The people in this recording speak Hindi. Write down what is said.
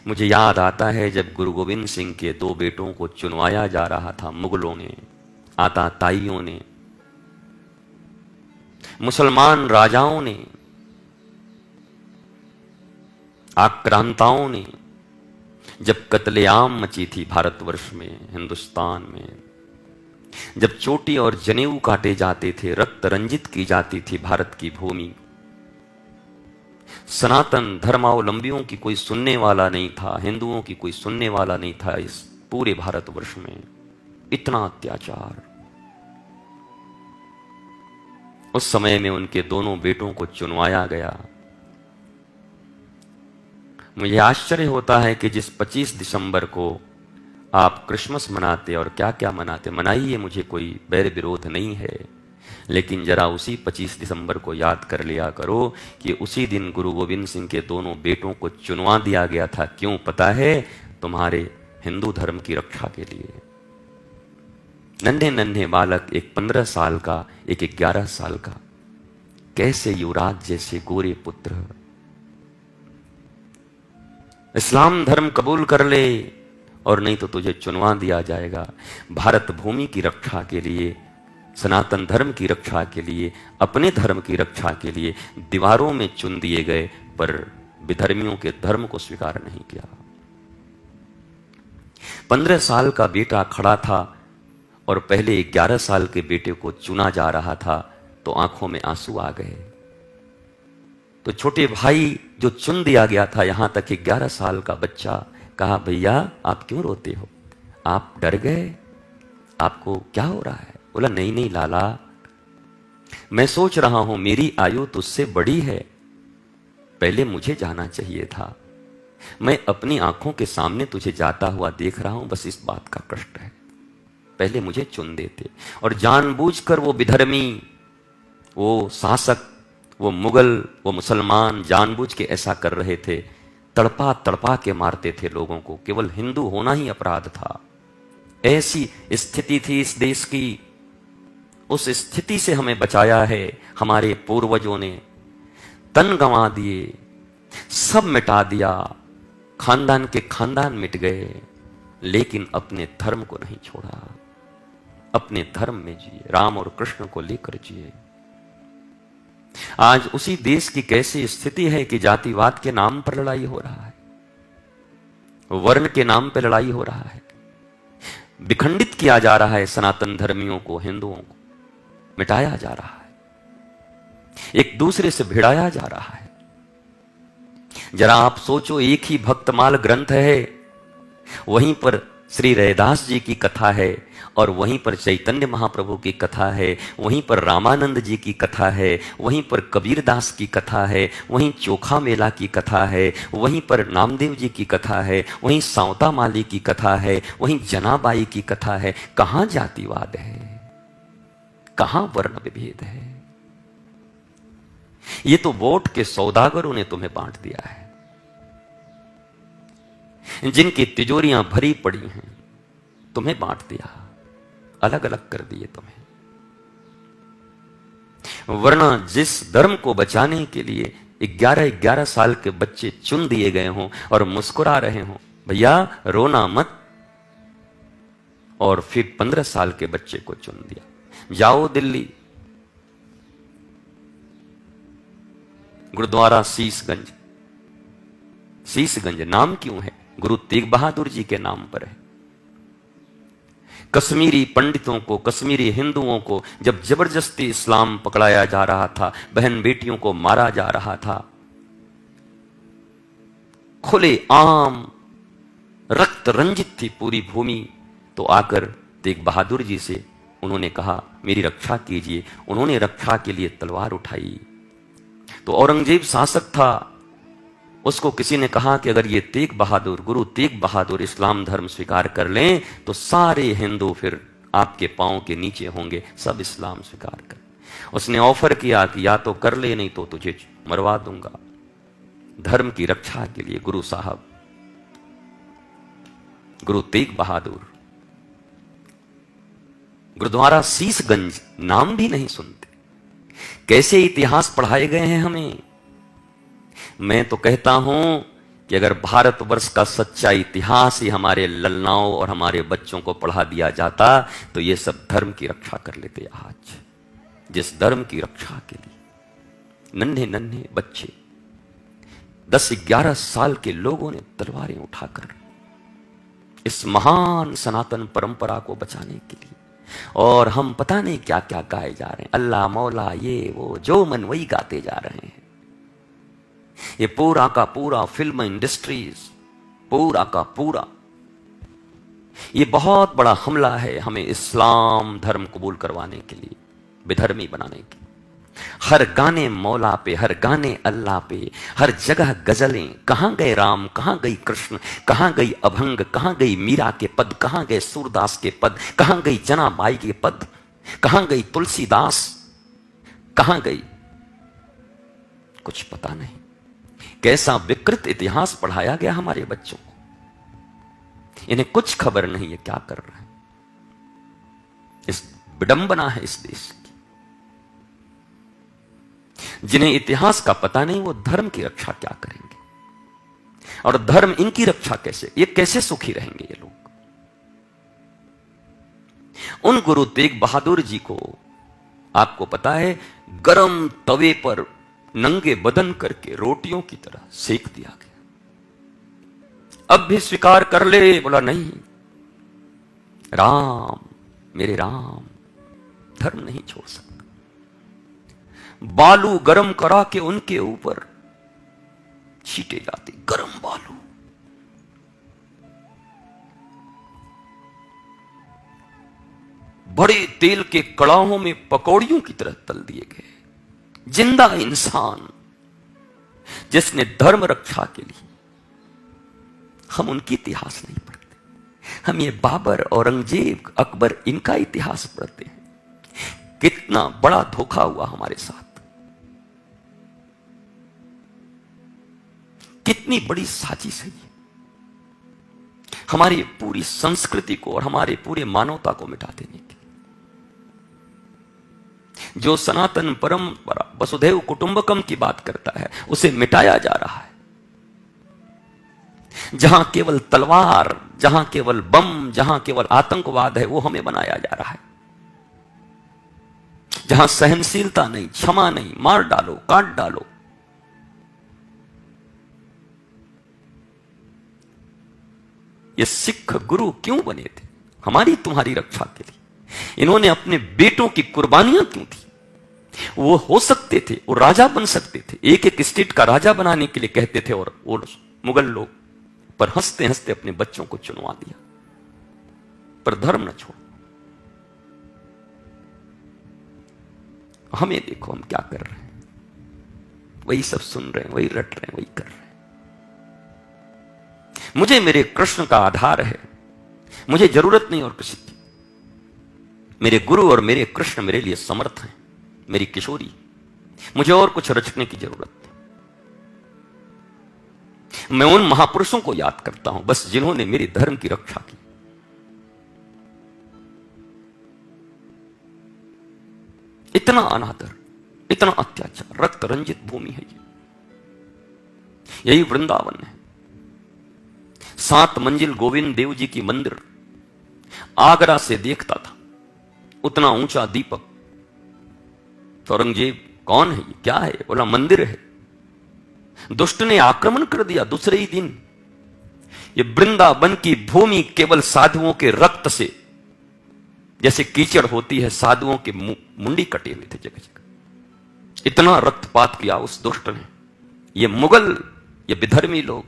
मुझे याद आता है जब गुरु गोविंद सिंह के 2 बेटों को चुनवाया जा रहा था, मुगलों ने, आताताइयों ने, मुसलमान राजाओं ने, आक्रांताओं ने, जब कत्लेआम मची थी भारतवर्ष में, हिंदुस्तान में, जब चोटी और जनेऊ काटे जाते थे, रक्त रंजित की जाती थी भारत की भूमि, सनातन धर्मावलंबियों की कोई सुनने वाला नहीं था, हिंदुओं की कोई सुनने वाला नहीं था। इस पूरे भारतवर्ष में इतना अत्याचार। उस समय में उनके दोनों बेटों को चुनवाया गया। मुझे आश्चर्य होता है कि जिस 25 दिसंबर को आप क्रिसमस मनाते और क्या क्या मनाते, मनाइए, मुझे कोई बैर विरोध नहीं है, लेकिन जरा उसी 25 दिसंबर को याद कर लिया करो कि उसी दिन गुरु गोविंद सिंह के दोनों बेटों को चुनवा दिया गया था। क्यों पता है? तुम्हारे हिंदू धर्म की रक्षा के लिए। नन्हे नन्हे बालक, एक 15 साल का, एक 11 साल का, कैसे युवराज जैसे गोरे पुत्र इस्लाम धर्म कबूल कर ले और नहीं तो तुझे चुनवा दिया जाएगा। भारत भूमि की रक्षा के लिए, सनातन धर्म की रक्षा के लिए, अपने धर्म की रक्षा के लिए दीवारों में चुन दिए गए, पर विधर्मियों के धर्म को स्वीकार नहीं किया। 15 साल का बेटा खड़ा था और पहले 11 साल के बेटे को चुना जा रहा था, तो आंखों में आंसू आ गए। तो छोटे भाई जो चुन दिया गया था, यहां तक कि 11 साल का बच्चा, कहा भैया आप क्यों रोते हो? आप डर गए? आपको क्या हो रहा है? बोला नहीं नहीं लाला, मैं सोच रहा हूं मेरी आयु तुझसे बड़ी है, पहले मुझे जाना चाहिए था। मैं अपनी आंखों के सामने तुझे जाता हुआ देख रहा हूं, बस इस बात का कष्ट है। पहले मुझे चुन देते। और जानबूझकर वो विधर्मी, वो शासक, वो मुगल, वो मुसलमान जानबूझ के ऐसा कर रहे थे। तड़पा तड़पा के मारते थे लोगों को, केवल हिंदू होना ही अपराध था। ऐसी स्थिति थी इस देश की। उस स्थिति से हमें बचाया है हमारे पूर्वजों ने। तन गंवा दिए, सब मिटा दिया, खानदान के खानदान मिट गए, लेकिन अपने धर्म को नहीं छोड़ा। अपने धर्म में जिए, राम और कृष्ण को लेकर जिए। आज उसी देश की कैसी स्थिति है कि जातिवाद के नाम पर लड़ाई हो रहा है, वर्ण के नाम पर लड़ाई हो रहा है, विखंडित किया जा रहा है सनातन धर्मियों को, हिंदुओं को मिटाया जा रहा है, एक दूसरे से भिड़ाया जा रहा है। जरा आप सोचो, एक ही भक्तमाल ग्रंथ है, वहीं पर श्री रैदास जी की कथा है, और वहीं पर चैतन्य महाप्रभु की कथा है, वहीं पर रामानंद जी की कथा है, वहीं पर कबीरदास की कथा है, वहीं चोखा मेला की कथा है, वहीं पर नामदेव जी की कथा है, वहीं सावता माली की कथा है, वहीं जनाबाई की कथा है। कहां जातिवाद है? कहां वर्ण विभेद है? ये तो वोट के सौदागरों ने तुम्हें बांट दिया है, जिनकी तिजोरियां भरी पड़ी हैं, तुम्हें बांट दिया, अलग अलग कर दिए तुम्हें। वरना जिस धर्म को बचाने के लिए 11-11 साल के बच्चे चुन दिए गए हों और मुस्कुरा रहे हों, भैया रोना मत, और फिर 15 साल के बच्चे को चुन दिया। जाओ दिल्ली, गुरुद्वारा शीशगंज, शीशगंज नाम क्यों है? गुरु तेग बहादुर जी के नाम पर है। कश्मीरी पंडितों को, कश्मीरी हिंदुओं को जब जबरदस्ती इस्लाम पकड़ाया जा रहा था, बहन बेटियों को मारा जा रहा था, खुले आम रक्त रंजित थी पूरी भूमि, तो आकर तेग बहादुर जी से उन्होंने कहा मेरी रक्षा कीजिए। उन्होंने रक्षा के लिए तलवार उठाई। तो औरंगजेब शासक था, उसको किसी ने कहा कि अगर ये तेग बहादुर, गुरु तेग बहादुर इस्लाम धर्म स्वीकार कर लें तो सारे हिंदू फिर आपके पांव के नीचे होंगे, सब इस्लाम स्वीकार कर। उसने ऑफर किया कि या तो कर ले, नहीं तो तुझे मरवा दूंगा। धर्म की रक्षा के लिए गुरु साहब, गुरु तेग बहादुर, गुरुद्वारा शीशगंज नाम भी नहीं सुनते। कैसे इतिहास पढ़ाए गए हैं हमें। मैं तो कहता हूं कि अगर भारतवर्ष का सच्चा इतिहास ही हमारे ललनाओं और हमारे बच्चों को पढ़ा दिया जाता तो ये सब धर्म की रक्षा कर लेते। आज जिस धर्म की रक्षा के लिए नन्हे नन्हे बच्चे 10-11 साल के लोगों ने तलवारें उठाकर इस महान सनातन परंपरा को बचाने के लिए, और हम पता नहीं क्या क्या गाए जा रहे हैं, अल्लाह मौला ये वो, जो मन वही गाते जा रहे हैं। ये पूरा का पूरा फिल्म इंडस्ट्रीज, पूरा का पूरा ये बहुत बड़ा हमला है हमें इस्लाम धर्म कबूल करवाने के लिए, बेधर्मी बनाने के। हर गाने मौला पे, हर गाने अल्लाह पे, हर जगह गजलें। कहां गए राम, कहां गई कृष्ण, कहां गई अभंग, कहां गई मीरा के पद, कहां गए सूरदास के पद, कहां गई जनाबाई के पद, कहां गई तुलसीदास, कहां गई, कुछ पता नहीं। कैसा विकृत इतिहास पढ़ाया गया हमारे बच्चों को, इन्हें कुछ खबर नहीं है क्या कर रहे हैं। इस विडंबना है इस देश की। जिन्हें इतिहास का पता नहीं वो धर्म की रक्षा क्या करेंगे, और धर्म इनकी रक्षा कैसे, ये कैसे सुखी रहेंगे ये लोग। उन गुरु तेग बहादुर जी को आपको पता है गरम तवे पर नंगे बदन करके रोटियों की तरह सेक दिया गया। अब भी स्वीकार कर ले, बोला नहीं, राम मेरे राम धर्म नहीं छोड़ सकता। बालू गरम करा के उनके ऊपर छीटे जाते, गरम बालू। बड़े तेल के कड़ाहों में पकौड़ियों की तरह तल दिए गए जिंदा इंसान जिसने धर्म रक्षा के लिए। हम उनकी इतिहास नहीं पढ़ते, हम ये बाबर, औरंगजेब, अकबर इनका इतिहास पढ़ते हैं। कितना बड़ा धोखा हुआ हमारे साथ, कितनी बड़ी साजिश है ये, हमारी पूरी संस्कृति को और हमारे पूरे मानवता को मिटा देने की। जो सनातन परंपरा वसुधैव कुटुंबकम की बात करता है उसे मिटाया जा रहा है। जहां केवल तलवार, जहां केवल बम, जहां केवल आतंकवाद है वो हमें बनाया जा रहा है। जहां सहनशीलता नहीं, क्षमा नहीं, मार डालो, काट डालो। ये सिख गुरु क्यों बने थे? हमारी तुम्हारी रक्षा के लिए। इन्होंने अपने बेटों की कुर्बानियां क्यों दी? वो हो सकते थे, वो राजा बन सकते थे, एक एक स्टेट का राजा बनाने के लिए कहते थे, और वो मुगल लोग, पर हंसते हंसते अपने बच्चों को चुनवा दिया। पर धर्म न छोड़। हमें देखो हम क्या कर रहे हैं, वही सब सुन रहे हैं, वही रट रहे हैं, वही कर रहे हैं। मुझे मेरे कृष्ण का आधार है, मुझे जरूरत नहीं और किसी की। मेरे गुरु और मेरे कृष्ण मेरे लिए समर्थ हैं, मेरी किशोरी, मुझे और कुछ रचने की जरूरत नहीं। मैं उन महापुरुषों को याद करता हूं बस जिन्होंने मेरे धर्म की रक्षा की। इतना अनादर, इतना अत्याचार, रक्त रंजित भूमि है ये। यही वृंदावन है। 7 मंजिल गोविंद देव जी की मंदिर आगरा से देखता था, उतना ऊंचा दीपक। तो औरंगजेब कौन है ये, क्या है? बोला मंदिर है। दुष्ट ने आक्रमण कर दिया दूसरे ही दिन। ये वृंदावन की भूमि केवल साधुओं के रक्त से, जैसे कीचड़ होती है, साधुओं के मुंडी कटे हुए थे जगह जगह। इतना रक्तपात किया उस दुष्ट ने। ये मुगल, ये विधर्मी लोग